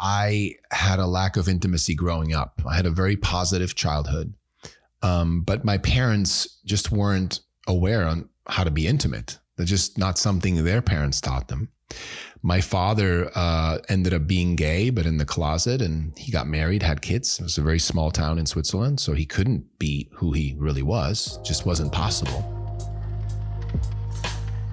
I had a lack of intimacy growing up. I had a very positive childhood, but my parents just weren't aware on how to be intimate. They're just not something their parents taught them. My father ended up being gay, but in the closet, and he got married, had kids. It was a very small town in Switzerland, so he couldn't be who he really was. It just wasn't possible.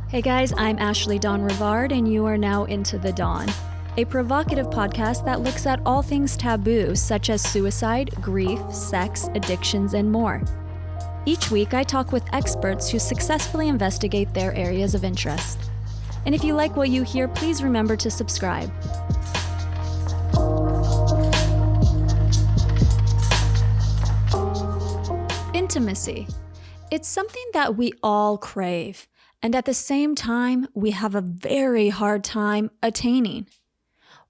Hey guys, I'm Ashley Dawn Rivard, and you are now Into the Dawn, a provocative podcast that looks at all things taboo, such as suicide, grief, sex, addictions, and more. Each week, I talk with experts who successfully investigate their areas of interest. And if you like what you hear, please remember to subscribe. Intimacy. It's something that we all crave, and at the same time, we have a very hard time attaining.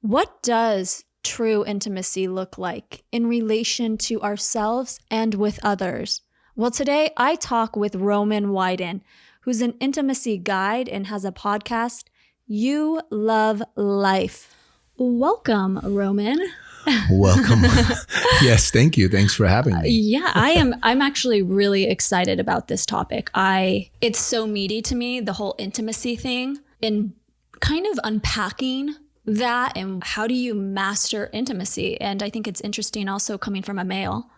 What does true intimacy look like in relation to ourselves and with others? Well, today I talk with Roman Wyden, who's an intimacy guide and has a podcast, You Love Life. Welcome, Roman. Welcome. Yes, thank you. Thanks for having me. Yeah, I'm actually really excited about this topic. It's so meaty to me, the whole intimacy thing, and kind of unpacking that and how do you master intimacy? And I think it's interesting also coming from a male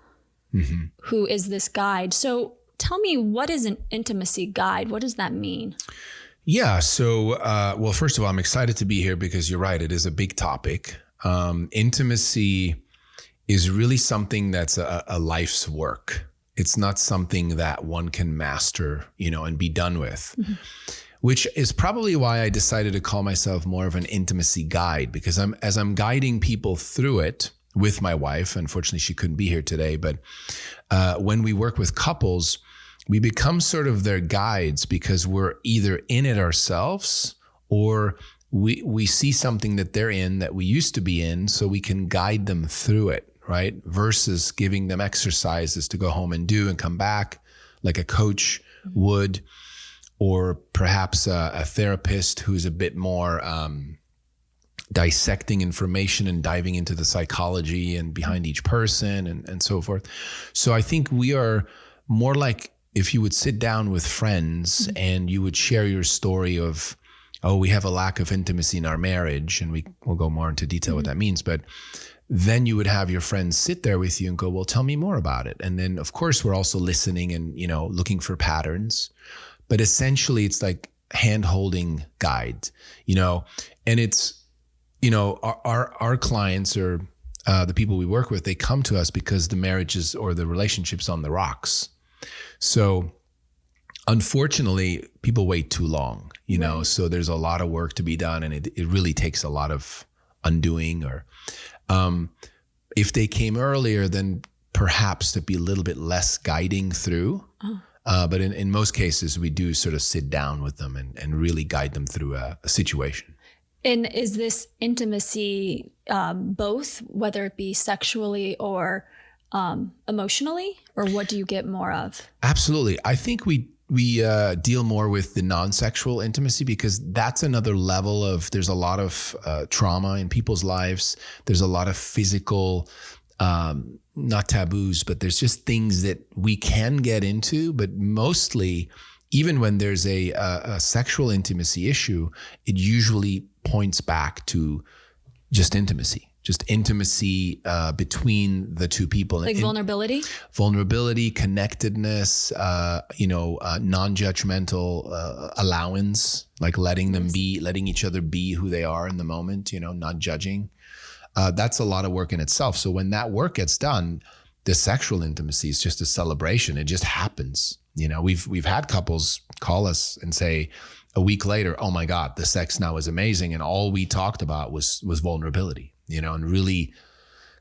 who is this guide. So tell me, what is an intimacy guide? What does that mean? Yeah. So, well, first of all, I'm excited to be here because you're right. It is a big topic. Intimacy is really something that's a life's work. It's not something that one can master, and be done with, which is probably why I decided to call myself more of an intimacy guide, because as I'm guiding people through it with my wife. Unfortunately, she couldn't be here today, but when we work with couples, we become sort of their guides because we're either in it ourselves or we see something that they're in that we used to be in, so we can guide them through it, right? Versus giving them exercises to go home and do and come back like a coach would, or perhaps a therapist who's a bit more dissecting information and diving into the psychology and behind each person and so forth. So I think we are more like if you would sit down with friends and you would share your story of, oh, we have a lack of intimacy in our marriage, and we'll go more into detail what that means. But then you would have your friends sit there with you and go, well, tell me more about it. And then, of course, we're also listening and, looking for patterns. But essentially, it's like hand-holding guide, and it's, our clients or the people we work with, they come to us because the marriages or the relationships on the rocks. So unfortunately, people wait too long, right. So there's a lot of work to be done, and it really takes a lot of undoing. Or if they came earlier, then perhaps there'd be a little bit less guiding through. But in most cases, we do sort of sit down with them and really guide them through a situation. And is this intimacy both, whether it be sexually or emotionally, or what do you get more of? Absolutely. I think we deal more with the non-sexual intimacy because that's another level of, there's a lot of trauma in people's lives. There's a lot of physical, not taboos, but there's just things that we can get into, but mostly even when there's a sexual intimacy issue, it usually points back to just intimacy between the two people. Like vulnerability, connectedness, non-judgmental allowance, like letting each other be who they are in the moment, not judging. That's a lot of work in itself. So when that work gets done, the sexual intimacy is just a celebration. It just happens. We've had couples call us and say a week later, oh my God, the sex now is amazing. And all we talked about was vulnerability, and really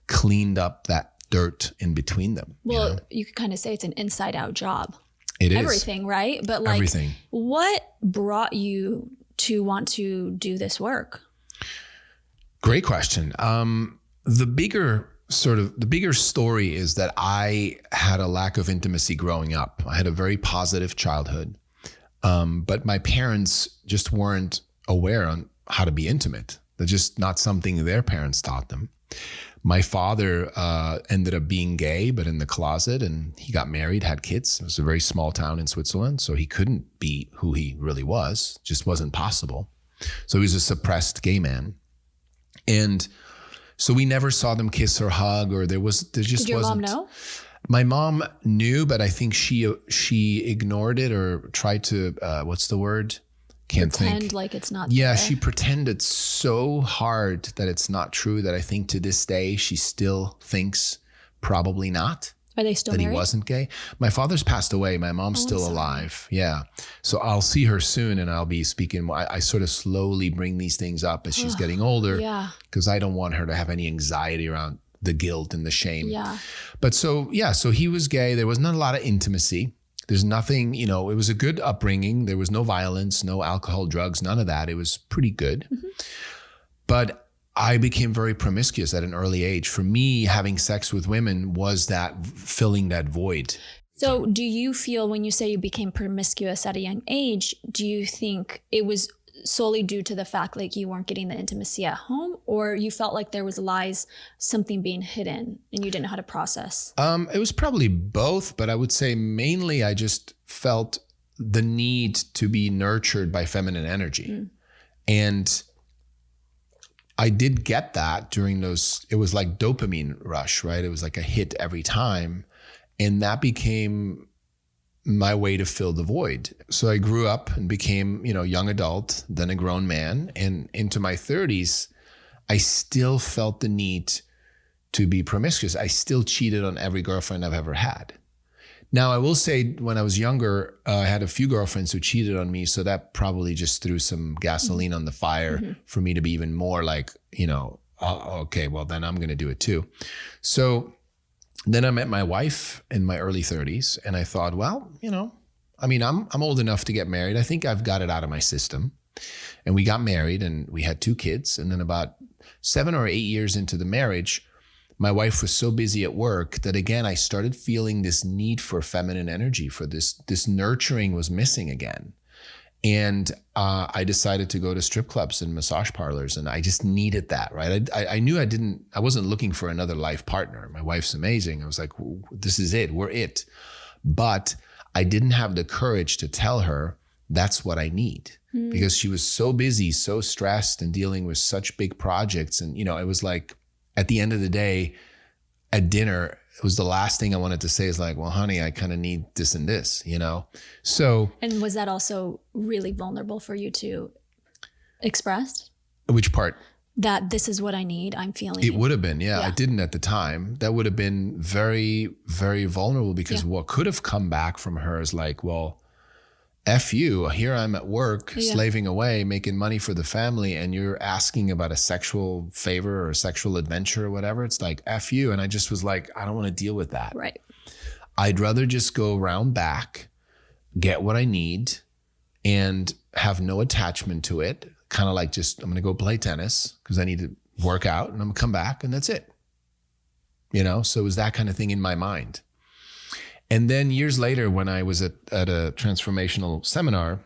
cleaned up that dirt in between them. Well, you could kind of say it's an inside out job. It is. Everything, right? But like, everything. What brought you to want to do this work? Great question. The bigger story is that I had a lack of intimacy growing up. I had a very positive childhood, but my parents just weren't aware on how to be intimate. That's just not something their parents taught them. My father ended up being gay, but in the closet, and he got married, had kids. It was a very small town in Switzerland, so he couldn't be who he really was. Just wasn't possible. So he was a suppressed gay man. And so we never saw them kiss or hug, or there just Did your wasn't. mom know? My mom knew, but I think she ignored it or tried to, what's the word? Can't Pretend think. like it's not Yeah, there. she pretended so hard that it's not true that I think to this day she still thinks probably not. Are they still that married? he wasn't gay. My father's passed away. My mom's I'm still sorry. alive. Yeah. So I'll see her soon and I'll be speaking. I sort of slowly bring these things up as she's getting older Yeah. because I don't want her to have any anxiety around the guilt and the shame. Yeah. But so he was gay. There was not a lot of intimacy. There's nothing, it was a good upbringing. There was no violence, no alcohol, drugs, none of that. It was pretty good. Mm-hmm. But I became very promiscuous at an early age. For me, having sex with women was that filling that void. So do you feel when you say you became promiscuous at a young age, do you think it was solely due to the fact like you weren't getting the intimacy at home, or you felt like there was lies, something being hidden and you didn't know how to process? It was probably both, but I would say mainly I just felt the need to be nurtured by feminine energy. Mm. And I did get that during those, it was like dopamine rush, right? It was like a hit every time. And that became my way to fill the void. So I grew up and became, young adult, then a grown man. And into my 30s, I still felt the need to be promiscuous. I still cheated on every girlfriend I've ever had. Now, I will say when I was younger, I had a few girlfriends who cheated on me. So that probably just threw some gasoline on the fire for me to be even more like, okay, well, then I'm going to do it too. So then I met my wife in my early 30s and I thought, well, I'm old enough to get married. I think I've got it out of my system. And we got married and we had 2 kids. And then about 7 or 8 years into the marriage, my wife was so busy at work that again, I started feeling this need for feminine energy, for this nurturing was missing again. And I decided to go to strip clubs and massage parlors, and I just needed that, right? I knew I wasn't looking for another life partner. My wife's amazing. I was like, this is it, we're it. But I didn't have the courage to tell her that's what I need because she was so busy, so stressed and dealing with such big projects. And, it was like at the end of the day at dinner, it was the last thing I wanted to say is like, well, honey, I kind of need this and this, So. And was that also really vulnerable for you to express? Which part? That this is what I need, I'm feeling. It would have been, yeah. I didn't at the time. That would have been very, very vulnerable because what could have come back from her is like, well, F you, here I'm at work, slaving away, making money for the family, and you're asking about a sexual favor or a sexual adventure or whatever. It's like, F you. And I just was like, I don't want to deal with that. Right. I'd rather just go around back, get what I need, and have no attachment to it. Kind of like just, I'm going to go play tennis because I need to work out and I'm going to come back and that's it. So it was that kind of thing in my mind. And then years later, when I was at a transformational seminar,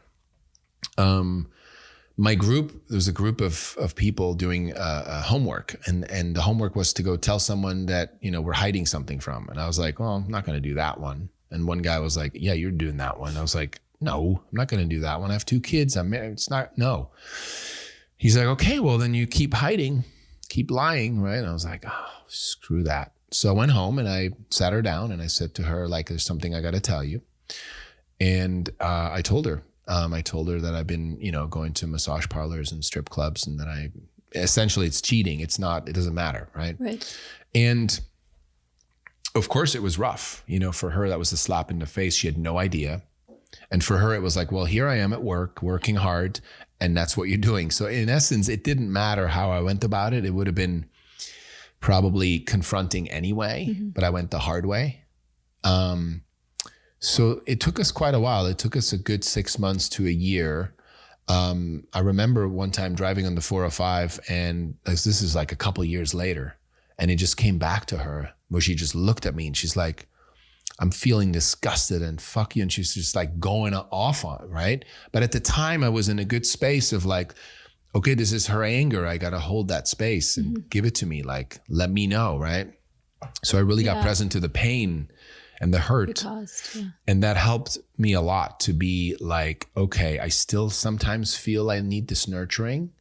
my group, there was a group of people doing homework. And the homework was to go tell someone that, we're hiding something from. And I was like, well, I'm not going to do that one. And one guy was like, yeah, you're doing that one. I was like, no, I'm not going to do that one. I have 2 kids. I'm married. It's not, no. He's like, okay, well, then you keep hiding, keep lying, right? And I was like, oh, screw that. So I went home and I sat her down and I said to her, like, there's something I got to tell you. And I told her that I've been, going to massage parlors and strip clubs and that essentially it's cheating. It doesn't matter. Right. Right. And of course it was rough, for her, that was a slap in the face. She had no idea. And for her, it was like, well, here I am at work, working hard, and that's what you're doing. So in essence, it didn't matter how I went about it. It would have been probably confronting anyway, but I went the hard way. So it took us quite a while. It took us a good 6 months to a year. I remember one time driving on the 405 and this is like a couple years later, and it just came back to her where she just looked at me and she's like, I'm feeling disgusted and fuck you. And she's just like going off on it, right? But at the time I was in a good space of like, okay, this is her anger. I got to hold that space and give it to me. Like, let me know, right? So I really got present to the pain and the hurt. And that helped me a lot to be like, okay, I still sometimes feel I need this nurturing,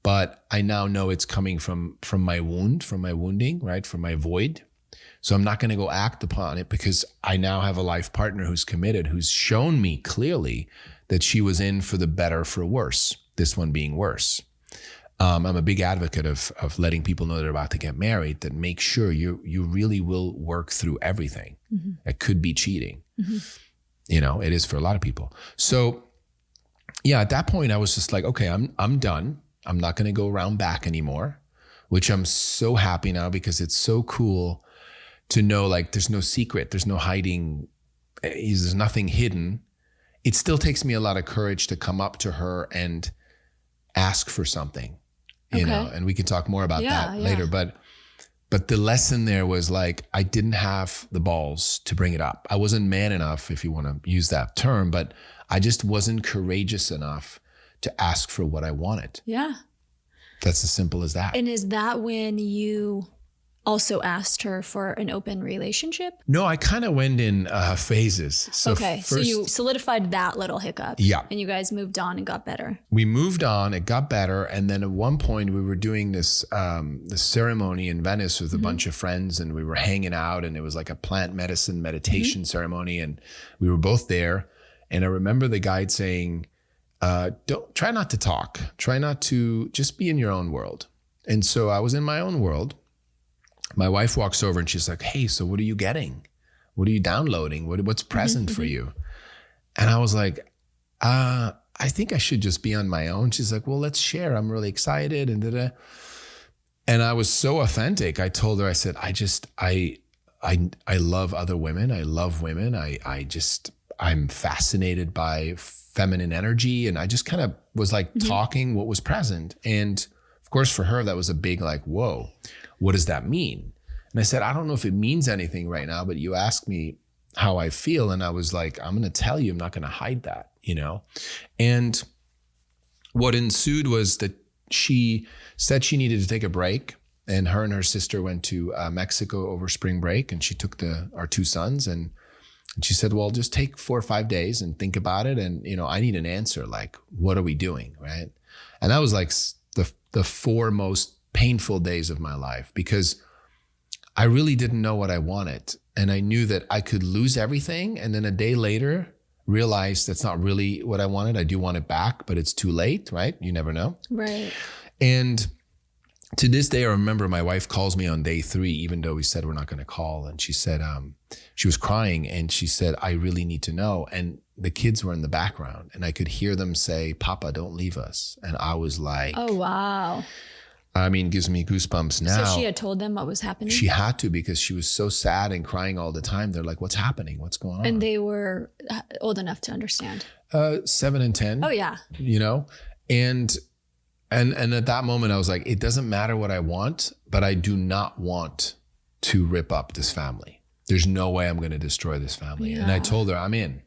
but I now know it's coming from my wound, from my wounding, right? From my void. So I'm not going to go act upon it because I now have a life partner who's committed, who's shown me clearly that she was in for the better, for worse, this one being worse. I'm a big advocate of letting people know they're about to get married, that make sure you really will work through everything. It could be cheating. You know, it is for a lot of people. So yeah, at that point I was just like, okay, I'm done. I'm not going to go around back anymore, which I'm so happy now because it's so cool to know like there's no secret, there's no hiding, there's nothing hidden. It still takes me a lot of courage to come up to her and ask for something, you know, and we can talk more about that later. But the lesson there was like, I didn't have the balls to bring it up. I wasn't man enough, if you want to use that term, but I just wasn't courageous enough to ask for what I wanted. Yeah. That's as simple as that. And is that when you also asked her for an open relationship? No, I kind of went in phases. So so you solidified that little hiccup. Yeah. And you guys moved on and got better. We moved on, it got better. And then at one point we were doing this ceremony in Venice with a bunch of friends, and we were hanging out, and it was like a plant medicine meditation ceremony. And we were both there. And I remember the guide saying, try not to talk, try not to, just be in your own world. And so I was in my own world. My wife walks over and she's like, hey, so what are you getting? What are you downloading? What's present for you? And I was like, I think I should just be on my own. She's like, well, let's share. I'm really excited. And I was so authentic. I told her, I said, I love other women. I love women. I'm fascinated by feminine energy. And I just kind of was like talking what was present. And of course, for her, that was a big like, whoa, what does that mean? And I said, I don't know if it means anything right now, but you asked me how I feel. And I was like, I'm going to tell you, I'm not going to hide that, you know? And what ensued was that she said she needed to take a break, and her sister went to Mexico over spring break, and she took our two sons, and she said, well, just take 4 or 5 days and think about it. And, you know, I need an answer. Like, what are we doing? Right. And that was like the 4 most painful days of my life, because I really didn't know what I wanted. And I knew that I could lose everything. And then a day later, realize that's not really what I wanted. I do want it back, but it's too late, right? You never know. Right. And to this day, I remember my wife calls me on day 3, even though we said we're not going to call. And she said, she was crying, and she said, I really need to know. And the kids were in the background, and I could hear them say, Papa, don't leave us. And I was like, oh, wow. I mean, gives me goosebumps now. So she had told them what was happening? She had to, because she was so sad and crying all the time. They're like, what's happening? What's going on? And they were old enough to understand. 7 and 10. Oh, yeah. You know? And at that moment, I was like, it doesn't matter what I want, but I do not want to rip up this family. There's no way I'm going to destroy this family. Yeah. And I told her I'm in.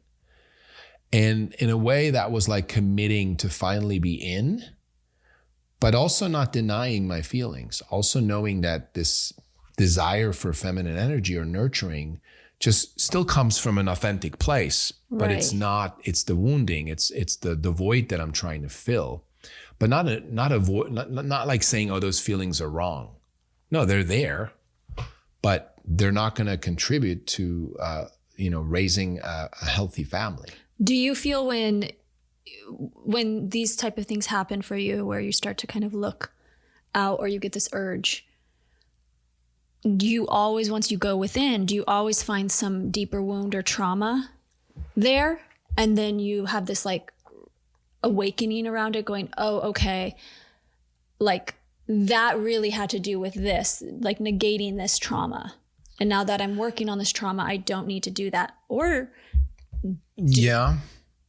And in a way, that was like committing to finally be in, but also not denying my feelings. Also knowing that this desire for feminine energy or nurturing just still comes from an authentic place, but it's not, it's the wounding. It's the void that I'm trying to fill, but not like saying, oh, those feelings are wrong. No, they're there, but they're not going to contribute to, raising a healthy family. Do you feel when these type of things happen for you, where you start to kind of look out, or you get this urge, do you always, once you go within, do you always find some deeper wound or trauma there? And then you have this like awakening around it, going, oh, okay, like that really had to do with this, like negating this trauma. And now that I'm working on this trauma, I don't need to do that. Or yeah,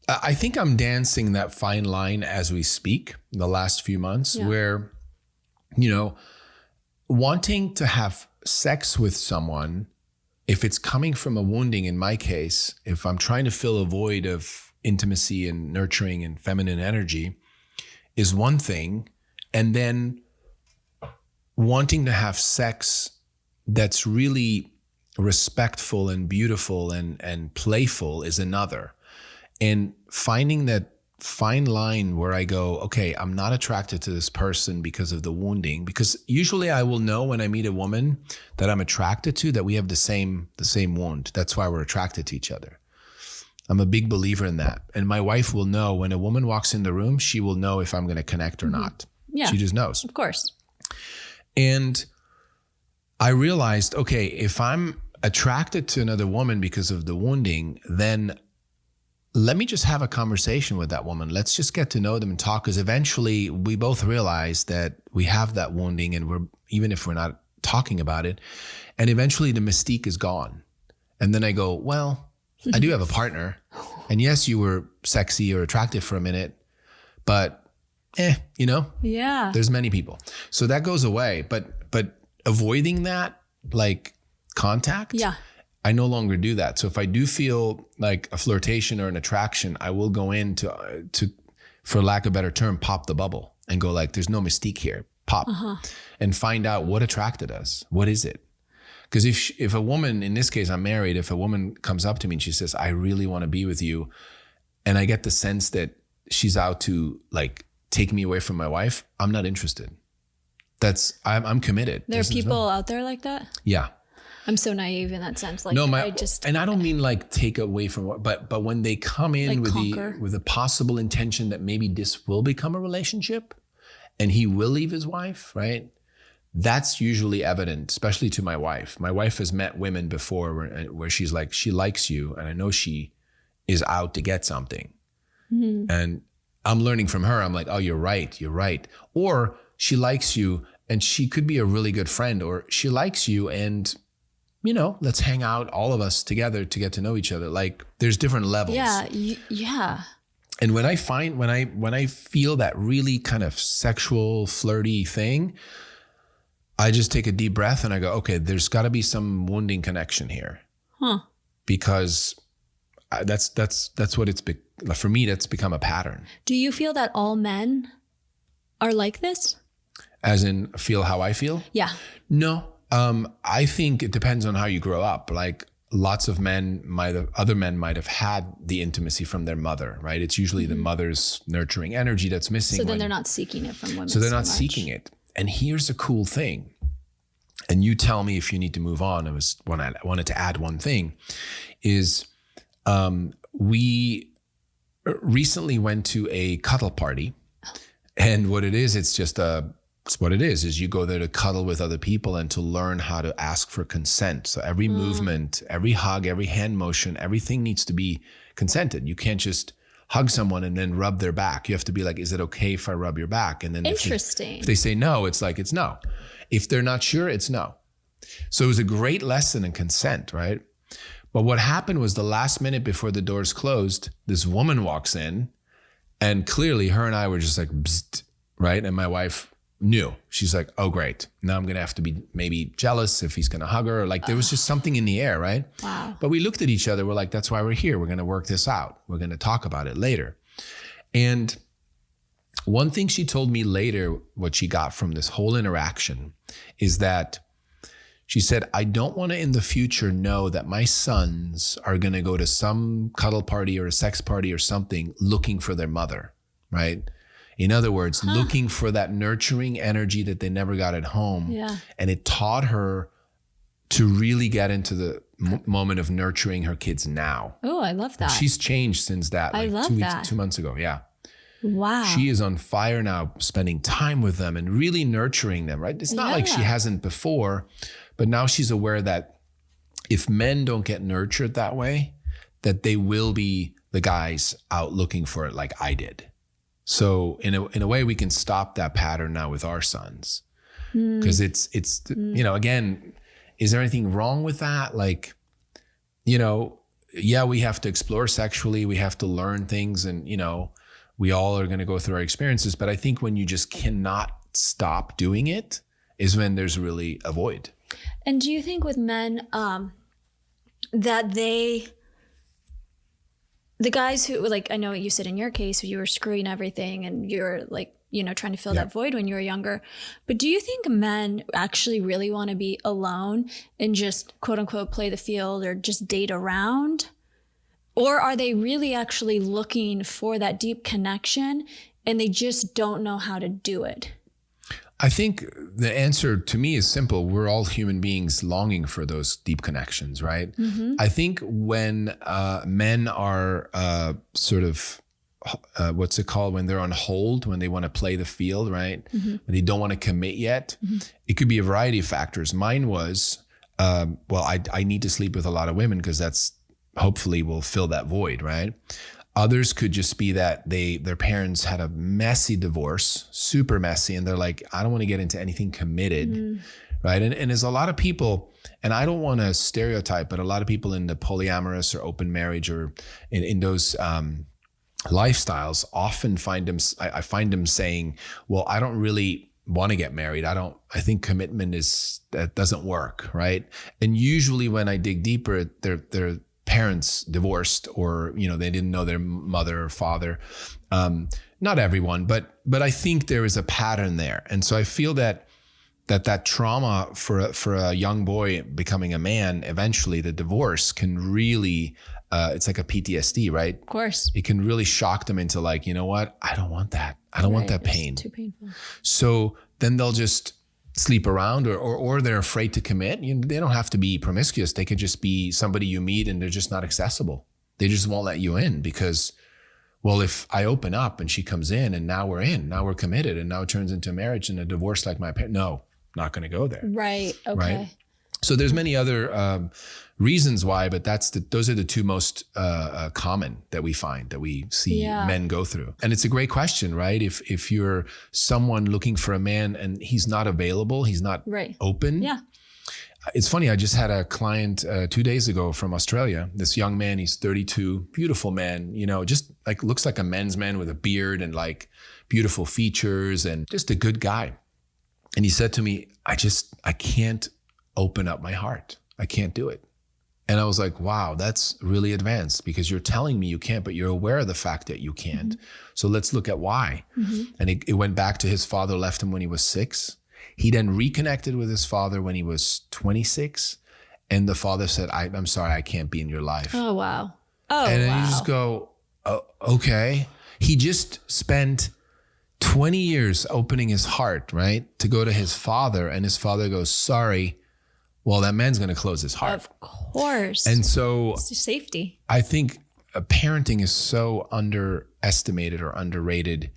I think I'm dancing that fine line as we speak the last few months, where, wanting to have sex with someone, if it's coming from a wounding, in my case, if I'm trying to fill a void of intimacy and nurturing and feminine energy, is one thing, and then wanting to have sex that's really respectful and beautiful and playful is another. And finding that fine line where I go, okay, I'm not attracted to this person because of the wounding, because usually I will know when I meet a woman that I'm attracted to that we have the same wound. That's why we're attracted to each other. I'm a big believer in that. And my wife will know when a woman walks in the room, she will know if I'm going to connect or not. Yeah. She just knows. Of course. And I realized, okay, if I'm attracted to another woman because of the wounding, then let me just have a conversation with that woman. Let's just get to know them and talk, because eventually we both realize that we have that wounding, and even if we're not talking about it, and eventually the mystique is gone. And then I go, well, I do have a partner, and yes, you were sexy or attractive for a minute, but Yeah. there's many people. So that goes away. But avoiding that, like contact, Yeah. I no longer do that. So if I do feel like a flirtation or an attraction, I will go in to for lack of a better term, pop the bubble and go like, there's no mystique here. Pop and find out what attracted us. What is it? Because if a woman, in this case, I'm married, if a woman comes up to me and she says, I really want to be with you, and I get the sense that she's out to like take me away from my wife, I'm not interested. I'm committed. There are people out there like that? Yeah. I'm so naive in that sense. Like, No, and I don't mean like take away from, but when they come in like with the possible intention that maybe this will become a relationship and he will leave his wife, right? That's usually evident, especially to my wife. My wife has met women before where she's like, she likes you, and I know she is out to get something. Mm-hmm. And I'm learning from her. I'm like, oh, you're right. Or she likes you and she could be a really good friend, or she likes you and let's hang out, all of us together to get to know each other. Like there's different levels. Yeah. Yeah. And when I feel that really kind of sexual, flirty thing, I just take a deep breath and I go, okay, there's got to be some wounding connection here. Huh. Because that's what for me, that's become a pattern. Do you feel that all men are like this? As in feel how I feel? Yeah. No. I think it depends on how you grow up. Like lots of other men might have had the intimacy from their mother, right? It's usually the mother's nurturing energy that's missing. So then they're not seeking it from women. So they're not seeking it. And here's the cool thing. And you tell me if you need to move on. I wanted to add one thing is, we recently went to a cuddle party, and what it is, it's what it is you go there to cuddle with other people and to learn how to ask for consent. So every movement, every hug, every hand motion, everything needs to be consented. You can't just hug someone and then rub their back. You have to be like, is it okay if I rub your back? And then interesting. If they say no, it's like, it's no. If they're not sure, it's no. So it was a great lesson in consent, right? But what happened was the last minute before the doors closed, this woman walks in, and clearly her and I were just like, bzzt, right? And my wife knew. She's like, oh, great. Now I'm going to have to be maybe jealous if he's going to hug her. Like there was just something in the air, right? Wow. But we looked at each other. We're like, that's why we're here. We're going to work this out. We're going to talk about it later. And one thing she told me later, what she got from this whole interaction is that she said, I don't want to in the future know that my sons are going to go to some cuddle party or a sex party or something looking for their mother, right? In other words, looking for that nurturing energy that they never got at home. Yeah. And it taught her to really get into the moment of nurturing her kids now. Oh, I love that. She's changed since that. I love 2 that. 2 months ago. Yeah. Wow. She is on fire now, spending time with them and really nurturing them, right? It's not like she hasn't before, but now she's aware that if men don't get nurtured that way, that they will be the guys out looking for it like I did. So in a way, we can stop that pattern now with our sons, because it's again, is there anything wrong with that? Like, yeah, we have to explore sexually, we have to learn things, and we all are going to go through our experiences. But I think when you just cannot stop doing it is when there's really a void. And do you think with men that the guys who, like, I know you said in your case, you were screwing everything and you're like, trying to fill that void when you were younger. But do you think men actually really want to be alone and just quote unquote play the field or just date around? Or are they really actually looking for that deep connection and they just don't know how to do it? I think the answer to me is simple. We're all human beings longing for those deep connections, right? I think when men are sort of, what's it called? When they're on hold, when they want to play the field, right? When they don't want to commit yet, it could be a variety of factors. Mine was, I need to sleep with a lot of women because that's hopefully will fill that void, right? Others could just be that their parents had a messy divorce, super messy, and they're like, I don't want to get into anything committed, right? And there's a lot of people, and I don't want to stereotype, but a lot of people in the polyamorous or open marriage or in those lifestyles often I find them saying, well, I don't really want to get married. I think commitment that doesn't work, right? And usually when I dig deeper, they're parents divorced or, they didn't know their mother or father. Not everyone, but I think there is a pattern there. And so I feel that trauma for a young boy becoming a man, eventually the divorce can really, it's like a PTSD, right? Of course. It can really shock them into like, you know what? I don't want that. I don't want that pain. It's too painful. So then they'll just sleep around or they're afraid to commit. They don't have to be promiscuous. They could just be somebody you meet and they're just not accessible. They just won't let you in because, well, if I open up and she comes in and now we're committed and now it turns into a marriage and a divorce like my parents, no, not going to go there. Right. Okay. Right? So there's many other reasons why, but those are the two most common that we find, that we see men go through. And it's a great question, right? If you're someone looking for a man and he's not available, he's not open. Yeah. It's funny. I just had a client 2 days ago from Australia. This young man, he's 32, beautiful man, just like looks like a men's man with a beard and like beautiful features and just a good guy. And he said to me, I can't open up my heart. I can't do it. And I was like, wow, that's really advanced because you're telling me you can't, but you're aware of the fact that you can't. So let's look at why. And it went back to his father left him when he was 6. He then reconnected with his father when he was 26. And the father said, I'm sorry, I can't be in your life. Oh, wow. Oh, and then wow. you just go, oh, okay. He just spent 20 years opening his heart, right? To go to his father, and his father goes, sorry. Well, that man's going to close his heart. Of course. And so it's safety. I think parenting is so underestimated or underrated,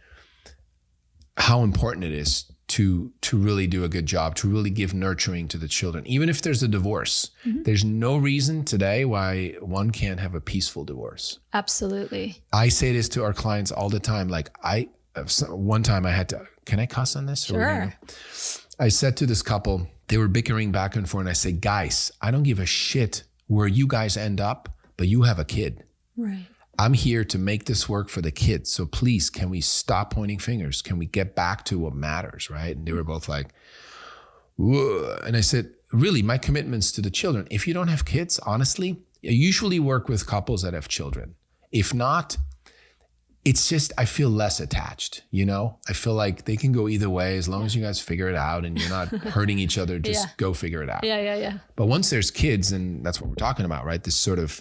how important it is to really do a good job, to really give nurturing to the children. Even if there's a divorce, there's no reason today why one can't have a peaceful divorce. Absolutely. I say this to our clients all the time. Like one time I had to, can I cuss on this? Sure. I said to this couple, they were bickering back and forth, and I said, guys, I don't give a shit where you guys end up, but you have a kid. Right. I'm here to make this work for the kids. So please, can we stop pointing fingers? Can we get back to what matters, right? And they were both like, whoa. And I said, really, my commitment's to the children. If you don't have kids, honestly, I usually work with couples that have children. If not, it's just, I feel less attached, I feel like they can go either way as long as you guys figure it out and you're not hurting each other, just go figure it out. Yeah. But once there's kids, and that's what we're talking about, right? This sort of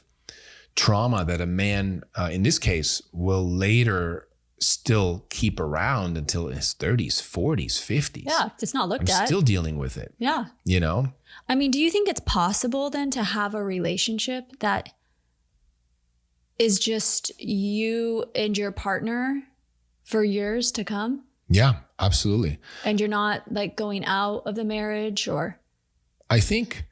trauma that a man, in this case, will later still keep around until his 30s, 40s, 50s. Yeah, it's not looked at. I'm still dealing with it. Yeah. I mean, do you think it's possible then to have a relationship that is just you and your partner for years to come? Yeah, absolutely. And you're not like going out of the marriage or? I think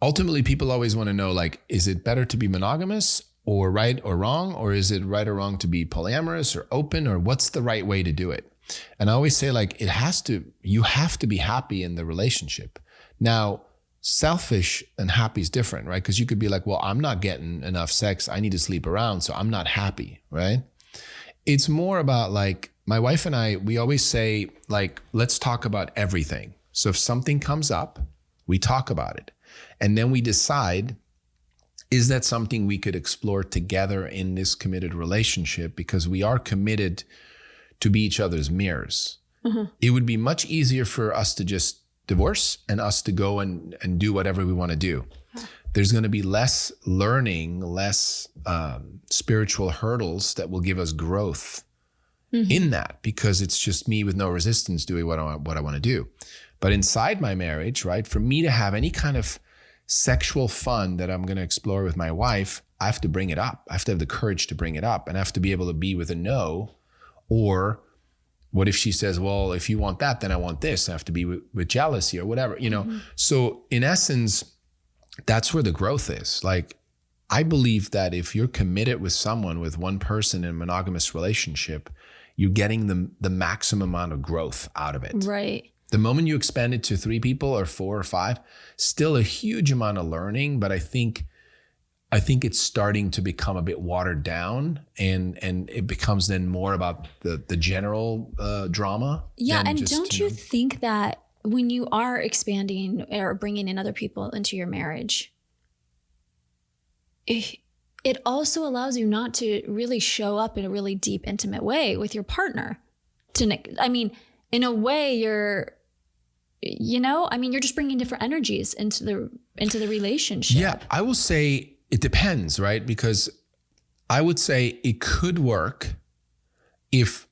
ultimately people always want to know, like, is it better to be monogamous or right or wrong? Or is it right or wrong to be polyamorous or open, or what's the right way to do it? And I always say, like, you have to be happy in the relationship. Now, selfish and happy is different, right? Because you could be like, well, I'm not getting enough sex. I need to sleep around, so I'm not happy, right? It's more about, like, my wife and I, we always say, like, let's talk about everything. So if something comes up, we talk about it. And then we decide, is that something we could explore together in this committed relationship? Because we are committed to be each other's mirrors. It would be much easier for us to just divorce and us to go and do whatever we want to do. There's going to be less learning, less spiritual hurdles that will give us growth in that, because it's just me with no resistance doing what I want to do. But inside my marriage, right, for me to have any kind of sexual fun that I'm going to explore with my wife, I have to bring it up. I have to have the courage to bring it up, and I have to be able to be with a no. Or what if she says, well, if you want that, then I want this. I have to be with jealousy or whatever, you know? So in essence, that's where the growth is. Like, I believe that if you're committed with someone, with one person in a monogamous relationship, you're getting the maximum amount of growth out of it. Right. The moment you expand it to 3 people or 4 or 5, still a huge amount of learning, but I think it's starting to become a bit watered down, and it becomes then more about the general drama. Yeah, and just, don't you think that when you are expanding or bringing in other people into your marriage, it also allows you not to really show up in a really deep, intimate way with your partner. I mean, in a way, you're just bringing different energies into the relationship. Yeah, I will say it depends, right? Because I would say it could work if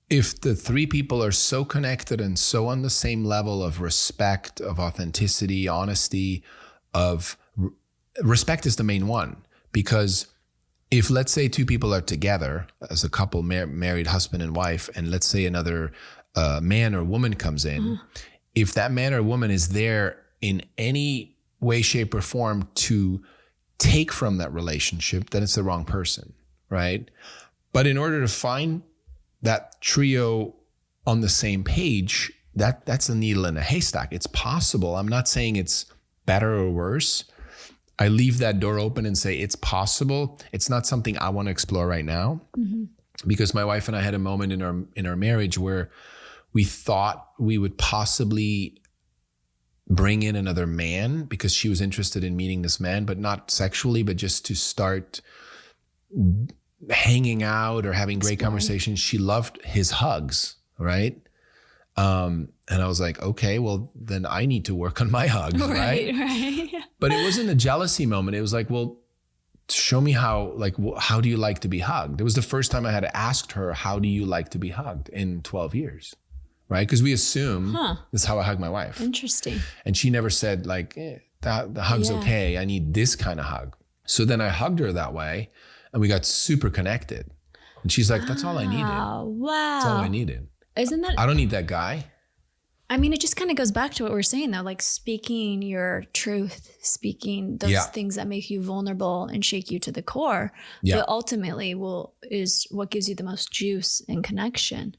the 3 people are so connected and so on the same level of respect, of authenticity, honesty, of respect is the main one. Because if, let's say, 2 people are together as a couple, married husband and wife, and let's say another man or woman comes in, if that man or woman is there in any way, shape, or form to take from that relationship, then it's the wrong person, right? But in order to find that trio on the same page, that's a needle in a haystack. It's possible. I'm not saying it's better or worse. I leave that door open and say it's possible. It's not something I want to explore right now, because my wife and I had a moment in our marriage where we thought we would possibly bring in another man because she was interested in meeting this man, but not sexually, but just to start hanging out or having great conversations. She loved his hugs, right? And I was like, okay, well, then I need to work on my hugs, right? Right. But it wasn't a jealousy moment. It was like, well, show me how do you like to be hugged? It was the first time I had asked her, how do you like to be hugged in 12 years? Right? Because we assume this is how I hug my wife. Interesting. And she never said the hug's okay. I need this kind of hug. So then I hugged her that way and we got super connected. And she's like, that's all I needed. Wow. That's all I needed. Isn't that? I don't need that guy. I mean, it just kind of goes back to what we're saying though, like speaking your truth, speaking those things that make you vulnerable and shake you to the core, but ultimately is what gives you the most juice and connection.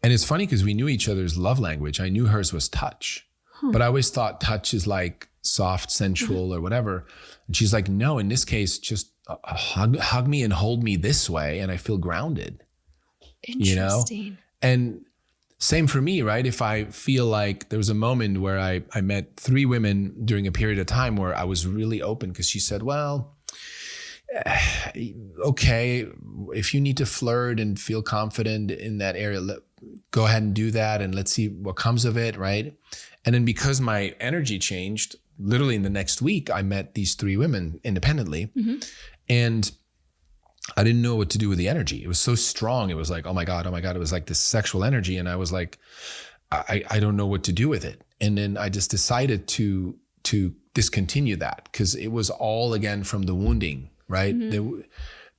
And it's funny because we knew each other's love language. I knew hers was touch, but I always thought touch is like soft, sensual or whatever. And she's like, no, in this case, just hug me and hold me this way. And I feel grounded. Interesting. You know? And same for me, right? If I feel like there was a moment where I met 3 women during a period of time where I was really open because she said, well, okay, if you need to flirt and feel confident in that area, go ahead and do that and let's see what comes of it, right? And then because my energy changed, literally in the next week, I met these 3 women independently. And I didn't know what to do with the energy. It was so strong. It was like, oh my God. It was like this sexual energy. And I was like, I don't know what to do with it. And then I just decided to discontinue that because it was all again from the wounding, right? And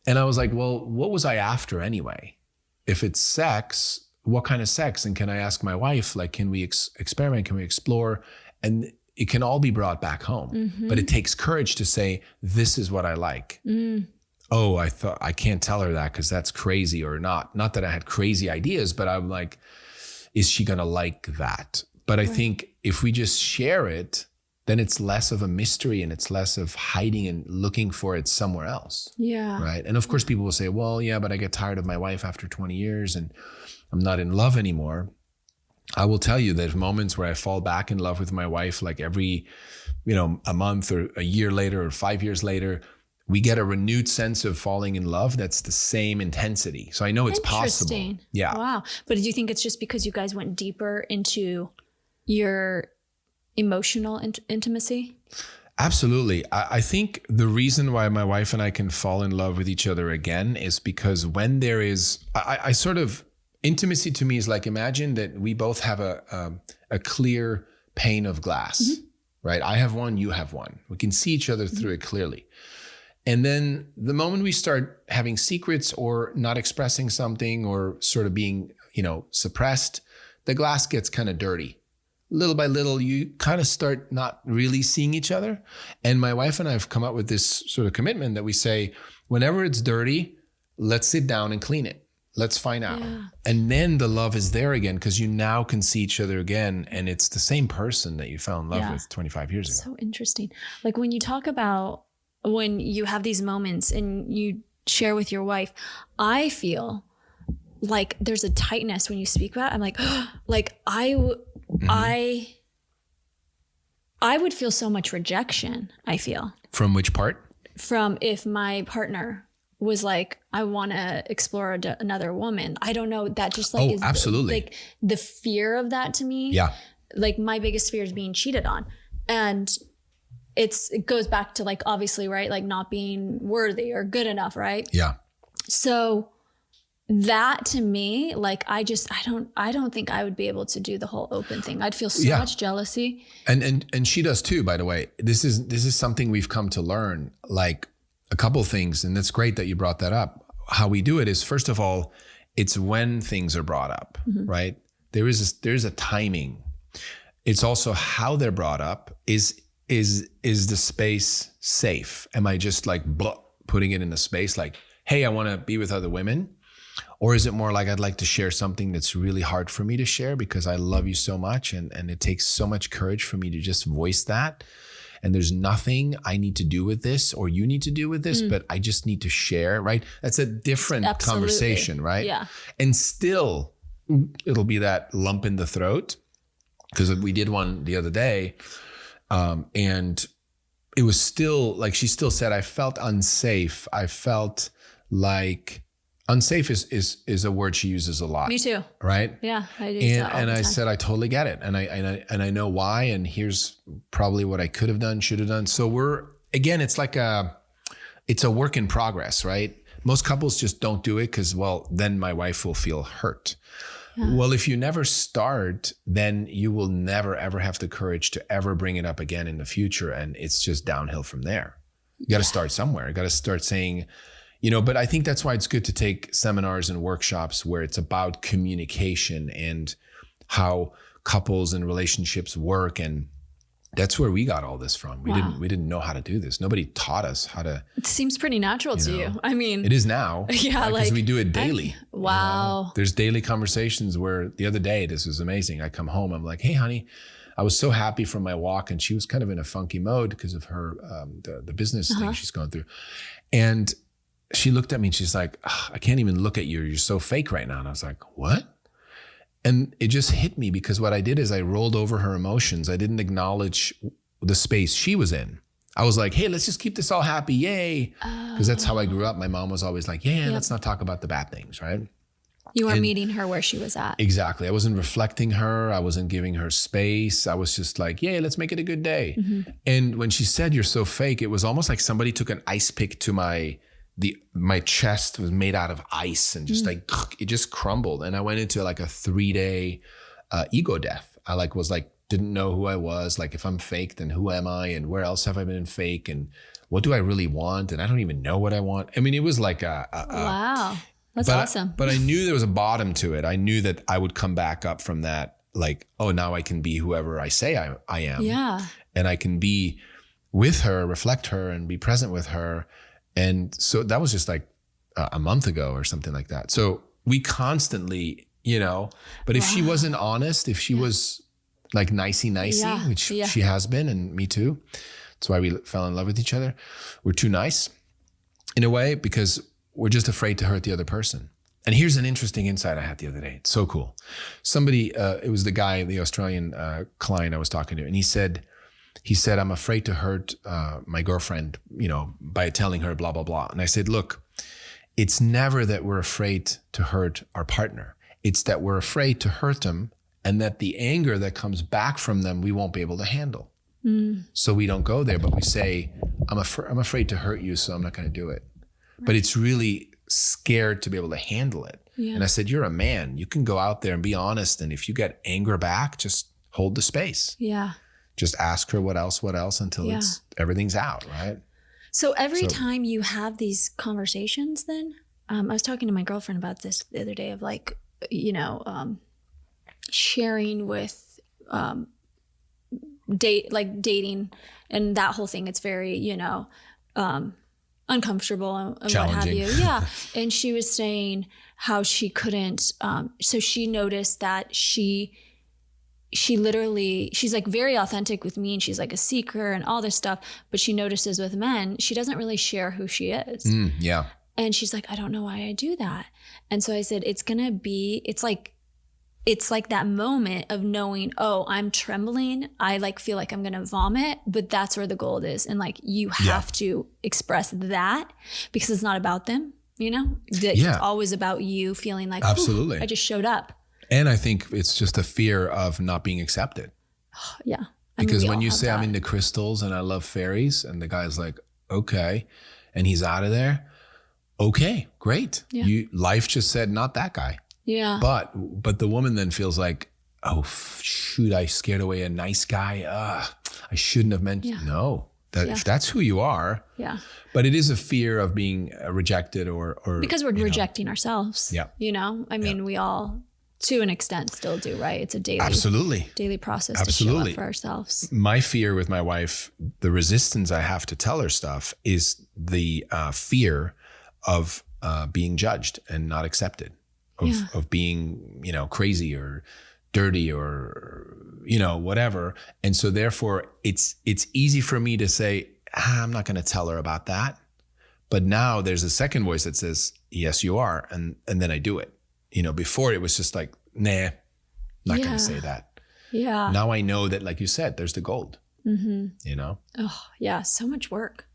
I was like, well, what was I after anyway? If it's sex, what kind of sex? And can I ask my wife, like, can we experiment? Can we explore? And it can all be brought back home. But it takes courage to say, this is what I like. Oh, I thought I can't tell her that because that's crazy or not. Not that I had crazy ideas, but I'm like, is she going to like that? But I think if we just share it, then it's less of a mystery and it's less of hiding and looking for it somewhere else. Yeah. Right. And of course people will say, well, yeah, but I get tired of my wife after 20 years and I'm not in love anymore. I will tell you there's moments where I fall back in love with my wife, like every, a month or a year later or 5 years later, we get a renewed sense of falling in love that's the same intensity. So I know it's possible. Interesting. Yeah. Wow. But do you think it's just because you guys went deeper into your emotional intimacy? Absolutely. I think the reason why my wife and I can fall in love with each other again is because when there is, I sort of, intimacy to me is like, imagine that we both have a clear pane of glass, right? I have one, you have one. We can see each other through it clearly. And then the moment we start having secrets or not expressing something or sort of being, suppressed, the glass gets kind of dirty. Little by little, you kind of start not really seeing each other. And my wife and I have come up with this sort of commitment that we say, whenever it's dirty, let's sit down and clean it. Let's find out. Yeah. And then the love is there again because you now can see each other again. And it's the same person that you fell in love with 25 years ago. So interesting. Like when you talk about when you have these moments and you share with your wife, I feel like there's a tightness when you speak about it. I'm like, like I would feel so much rejection, I feel. From which part? From if my partner was like, I want to explore another woman. I don't know. That just like is absolutely. Like the fear of that to me. Yeah. Like my biggest fear is being cheated on. And it goes back to like, obviously, right? Like not being worthy or good enough, right? Yeah. So that to me, like I don't think I would be able to do the whole open thing. I'd feel so much jealousy. And she does too, by the way. This is something we've come to learn, like a couple things, and it's great that you brought that up. How we do it is, first of all, it's when things are brought up, right? There's a timing. It's also how they're brought up. Is the space safe? Am I just like putting it in a space like, hey, I want to be with other women? Or is it more like I'd like to share something that's really hard for me to share because I love you so much and it takes so much courage for me to just voice that. And there's nothing I need to do with this or you need to do with this, but I just need to share, right? That's a different conversation, right? Yeah. And still, it'll be that lump in the throat because we did one the other day and it was still like, she still said, I felt unsafe. I felt like unsafe is a word she uses a lot. Me too. Right? Yeah, I do. And I said, I totally get it. And I know why. And here's probably what I could have done, should have done. So it's like it's a work in progress, right? Most couples just don't do it because, well, then my wife will feel hurt. Yeah. Well, if you never start, then you will never, ever have the courage to ever bring it up again in the future. And it's just downhill from there. You got to start somewhere. You got to start saying, but I think that's why it's good to take seminars and workshops where it's about communication and how couples and relationships work. And that's where we got all this from. We didn't know how to do this. Nobody taught us how to. It seems pretty natural to you. I mean, it is now. Yeah. Because we do it daily. Wow. There's daily conversations where the other day, this was amazing. I come home, I'm like, hey, honey, I was so happy from my walk. And she was kind of in a funky mode because of her, the business thing she's going through. And she looked at me and she's like, I can't even look at you. You're so fake right now. And I was like, what? And it just hit me because what I did is I rolled over her emotions. I didn't acknowledge the space she was in. I was like, hey, let's just keep this all happy. Yay. Because that's how I grew up. My mom was always like, let's not talk about the bad things, right? You weren't meeting her where she was at. Exactly. I wasn't reflecting her. I wasn't giving her space. I was just like, let's make it a good day. Mm-hmm. And when she said, you're so fake, it was almost like somebody took an ice pick to my chest was made out of ice and just like, it just crumbled. And I went into like a 3-day ego death. I didn't know who I was. Like, if I'm fake, then who am I? And where else have I been fake? And what do I really want? And I don't even know what I want. I mean, it was like wow. That's awesome. But I knew there was a bottom to it. I knew that I would come back up from that. Like, oh, now I can be whoever I say I am. Yeah. And I can be with her, reflect her, and be present with her. And so that was just like a month ago or something like that. So we constantly, but if she wasn't honest, if she was like nicey, which she has been, and me too. That's why we fell in love with each other. We're too nice in a way because we're just afraid to hurt the other person. And here's an interesting insight I had the other day. It's so cool. Somebody, it was the Australian client I was talking to, and he said, he said, I'm afraid to hurt my girlfriend, by telling her blah, blah, blah. And I said, look, it's never that we're afraid to hurt our partner. It's that we're afraid to hurt them, and that the anger that comes back from them, we won't be able to handle. So we don't go there, but we say, I'm afraid to hurt you, so I'm not going to do it. Right. But it's really scared to be able to handle it. Yeah. And I said, you're a man. You can go out there and be honest. And if you get anger back, just hold the space. Yeah. Just ask her what else until everything's out, right? So every time you have these conversations then, I was talking to my girlfriend about this the other day of like, sharing with dating and that whole thing. It's very, uncomfortable and what have you. Yeah. And she was saying how she couldn't, so she noticed that she literally, she's like very authentic with me and she's like a seeker and all this stuff, but she notices with men, she doesn't really share who she is. Yeah. And she's like, I don't know why I do that. And so I said, it's like that moment of knowing, oh, I'm trembling. I like feel like I'm going to vomit, but that's where the gold is. And like, you have to express that because it's not about them, It's always about you feeling like, absolutely, I just showed up. And I think it's just a fear of not being accepted. Yeah. Because when you say I'm into crystals and I love fairies and the guy's like, okay, and he's out of there. Okay, great. Yeah. Life just said, not that guy. Yeah. But the woman then feels like, oh, shoot, I scared away a nice guy. I shouldn't have mentioned. No, if that's who you are. Yeah. But it is a fear of being rejected or because we're rejecting ourselves. Yeah. We all, to an extent, still do, right? It's a daily process to show up for ourselves. My fear with my wife, the resistance I have to tell her stuff is the fear of being judged and not accepted, of being, crazy or dirty or, whatever. And so therefore it's easy for me to say, I'm not going to tell her about that. But now there's a second voice that says, yes, you are. And then I do it. Before it was just like, nah, not going to say that. Yeah. Now I know that, like you said, there's the gold, Oh yeah. So much work.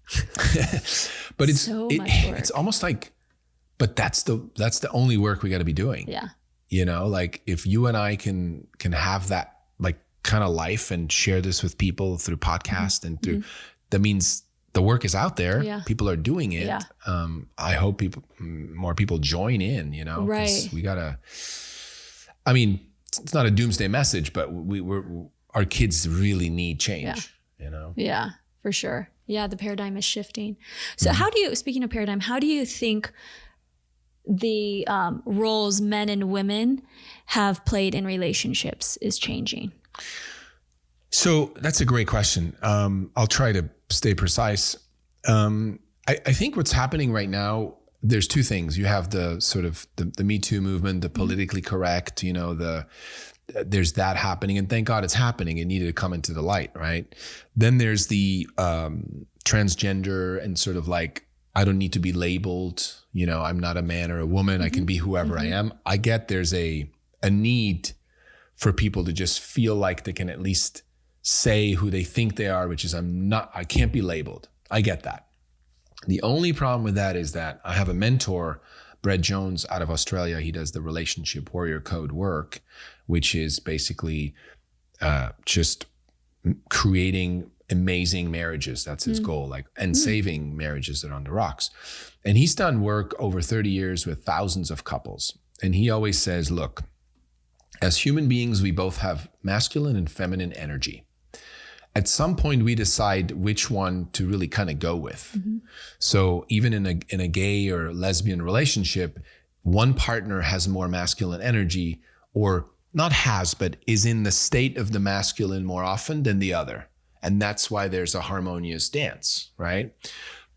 But it's almost like, but that's the only work we got to be doing. Yeah. Like if you and I can have that like kind of life and share this with people through podcast and through, that means the work is out there. Yeah. People are doing it. Yeah. I hope more people join in, right. We gotta, it's not a doomsday message, but our kids really need change, Yeah, for sure. Yeah. The paradigm is shifting. So speaking of paradigm, how do you think the roles men and women have played in relationships is changing? So that's a great question. I'll try to stay precise. I think what's happening right now, there's two things. You have the sort of the Me Too movement, the politically correct, there's that happening, and thank God it's happening. It needed to come into the light, right? Then there's the transgender and sort of like, I don't need to be labeled, I'm not a man or a woman. I can be whoever I am. I get there's a need for people to just feel like they can at least say who they think they are, which is I can't be labeled. I get that. The only problem with that is that I have a mentor, Brett Jones out of Australia. He does the Relationship Warrior Code work, which is basically just creating amazing marriages. That's his goal, and saving marriages that are on the rocks. And he's done work over 30 years with thousands of couples. And he always says, look, as human beings, we both have masculine and feminine energy. At some point, we decide which one to really kind of go with. So even in a gay or lesbian relationship, one partner has more masculine energy, or not has, but is in the state of the masculine more often than the other. And that's why there's a harmonious dance, right?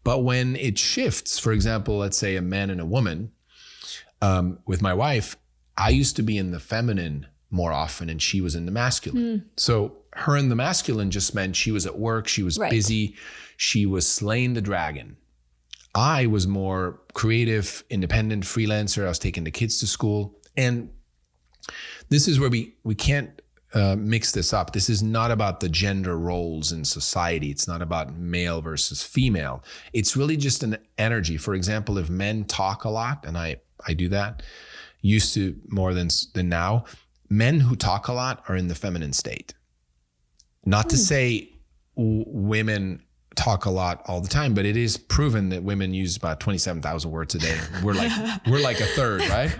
But when it shifts, for example, let's say a man and a woman, with my wife, I used to be in the feminine more often and she was in the masculine. So her in the masculine just meant she was at work, she was busy, she was slaying the dragon. I was more creative, independent, freelancer. I was taking the kids to school. And this is where we can't mix this up. This is not about the gender roles in society. It's not about male versus female. It's really just an energy. For example, if men talk a lot, and I do that, used to more than now, men who talk a lot are in the feminine state. Not to say women talk a lot all the time, but it is proven that women use about 27,000 words a day. We're like a third, right?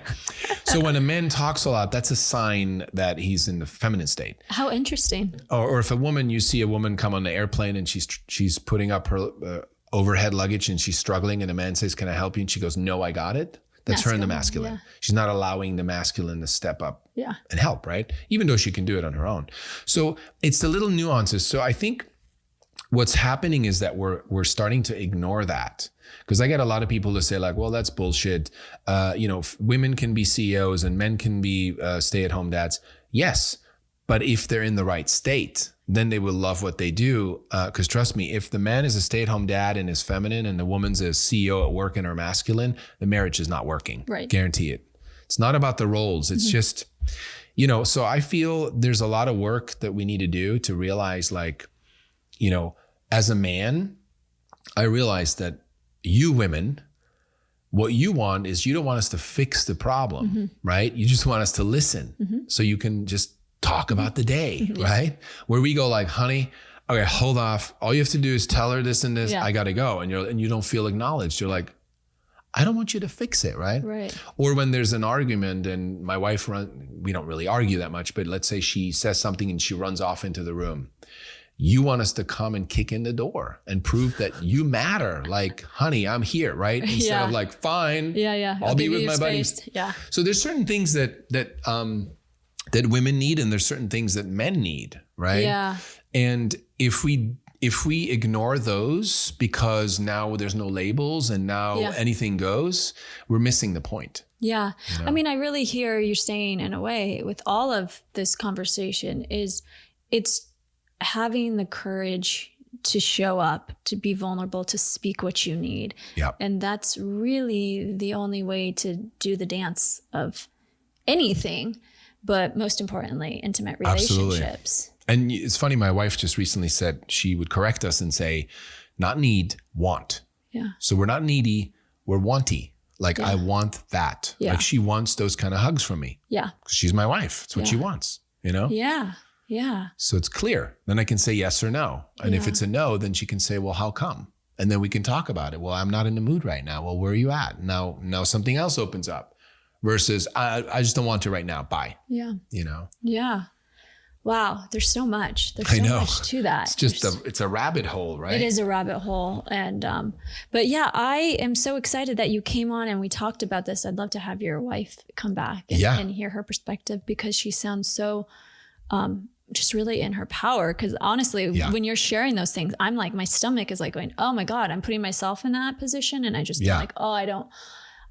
So when a man talks a lot, that's a sign that he's in the feminine state. How interesting. Or if you see a woman come on the airplane and she's putting up her overhead luggage and she's struggling, and a man says, "Can I help you?" And she goes, "No, I got it." That's her in the masculine. Yeah. She's not allowing the masculine to step up and help, right? Even though she can do it on her own. So it's the little nuances. So I think what's happening is that we're starting to ignore that. Because I get a lot of people to say like, well, that's bullshit. Women can be CEOs and men can be stay-at-home dads. Yes, but if they're in the right state, then they will love what they do. Because trust me, if the man is a stay-at-home dad and is feminine and the woman's a CEO at work and are masculine, the marriage is not working. Right. Guarantee it. It's not about the roles. It's just, so I feel there's a lot of work that we need to do to realize like, as a man, I realize that you women, what you want is you don't want us to fix the problem, right? You just want us to listen so you can just talk about the day, right? Where we go like, honey, okay, hold off. All you have to do is tell her this and this. I got to go. And you don't feel acknowledged. You're like, I don't want you to fix it, right? Right. Or when there's an argument and my wife we don't really argue that much, but let's say she says something and she runs off into the room. You want us to come and kick in the door and prove that you matter. Like, honey, I'm here, right? Instead of like, fine, I'll be with my buddies. Yeah. So there's certain things that women need, and there's certain things that men need, right? Yeah. And if we ignore those because now there's no labels and now anything goes, we're missing the point. Yeah. I mean, I really hear you're saying in a way with all of this conversation is it's having the courage to show up, to be vulnerable, to speak what you need. Yep. And that's really the only way to do the dance of anything, but most importantly, intimate relationships. Absolutely. And it's funny, my wife just recently said she would correct us and say, not need, want. Yeah. So we're not needy, we're wanty. Like I want that. Yeah. Like she wants those kind of hugs from me. Yeah. Because she's my wife. It's what she wants, Yeah. Yeah. So it's clear. Then I can say yes or no. And if it's a no, then she can say, well, how come? And then we can talk about it. Well, I'm not in the mood right now. Well, where are you at? Now something else opens up versus I just don't want to right now. Bye. Yeah. Yeah. Wow. There's so much. There's so much to that. It's just it's a rabbit hole, right? It is a rabbit hole. And, but yeah, I am so excited that you came on and we talked about this. I'd love to have your wife come back and hear her perspective because she sounds so, just really in her power. Cause honestly, when you're sharing those things, I'm like, my stomach is like going, oh my God, I'm putting myself in that position. And I just feel like,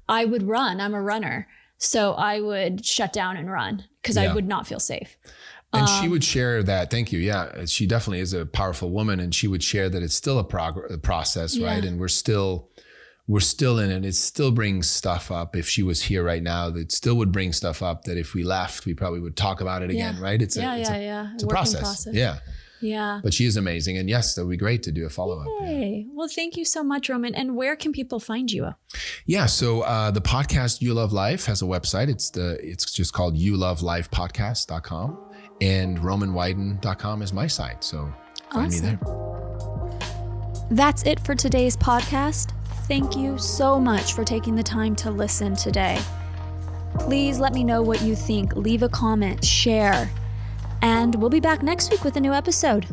I would run. I'm a runner. So I would shut down and run because I would not feel safe. And she would share that. Thank you. Yeah. She definitely is a powerful woman. And she would share that it's still a process, right? And we're still in it. It still brings stuff up. If she was here right now, it still would bring stuff up that if we left, we probably would talk about it again, right? It's a process. Yeah. Yeah. But she is amazing. And yes, that would be great to do a follow-up. Yay. Yeah. Well, thank you so much, Roman. And where can people find you? Yeah. So the podcast You Love Life has a website. It's just called youlovelifepodcast.com. And romanwyden.com is my site. So find me there. That's it for today's podcast. Thank you so much for taking the time to listen today. Please let me know what you think. Leave a comment, share, and we'll be back next week with a new episode.